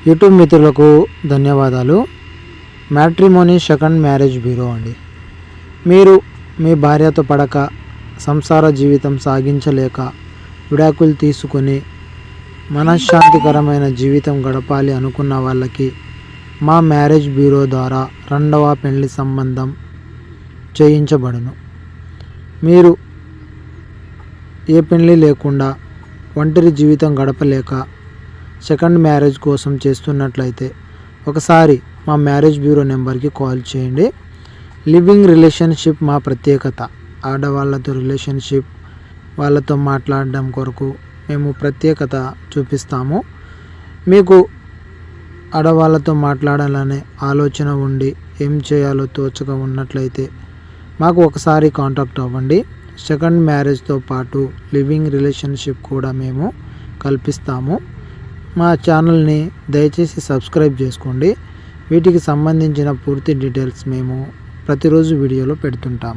YouTube మిత్రులకు ధన్యవాదాలు. Matrimony second marriage bureau అండి. మీరు మీ భార్యతో పడక సంసార జీవితం సాగించలేక విడాకులు తీసుకొని మనశ్శాంతికరమైన జీవితం గడపాలి అనుకున్న వాళ్ళకి మా మ్యారేజ్ బ్యూరో ద్వారా రెండవ పెళ్లి సంబంధం చేయించబడును. మీరు ఏ పెళ్లి లేకుండా ఒంటరి జీవితం గడపలేక సెకండ్ మ్యారేజ్ కోసం చేస్తున్నట్లయితే ఒకసారి మా మ్యారేజ్ బ్యూరో నెంబర్కి కాల్ చేయండి. లివింగ్ రిలేషన్షిప్ మా ప్రత్యేకత. ఆడవాళ్ళతో రిలేషన్షిప్ వాళ్ళతో మాట్లాడడం కొరకు మేము ప్రత్యేకత చూపిస్తాము. మీకు ఆడవాళ్ళతో మాట్లాడాలనే ఆలోచన ఉండి ఏం చేయాలో తోచక ఉన్నట్లయితే మాకు ఒకసారి కాంటాక్ట్ అవ్వండి. సెకండ్ మ్యారేజ్తో పాటు లివింగ్ రిలేషన్షిప్ కూడా మేము కల్పిస్తాము. మా ఛానల్ని దయచేసి సబ్స్క్రైబ్ చేసుకోండి. వీటికి సంబంధించిన పూర్తి డీటెయిల్స్ మేము ప్రతిరోజు వీడియోలో పెడుతుంటాము.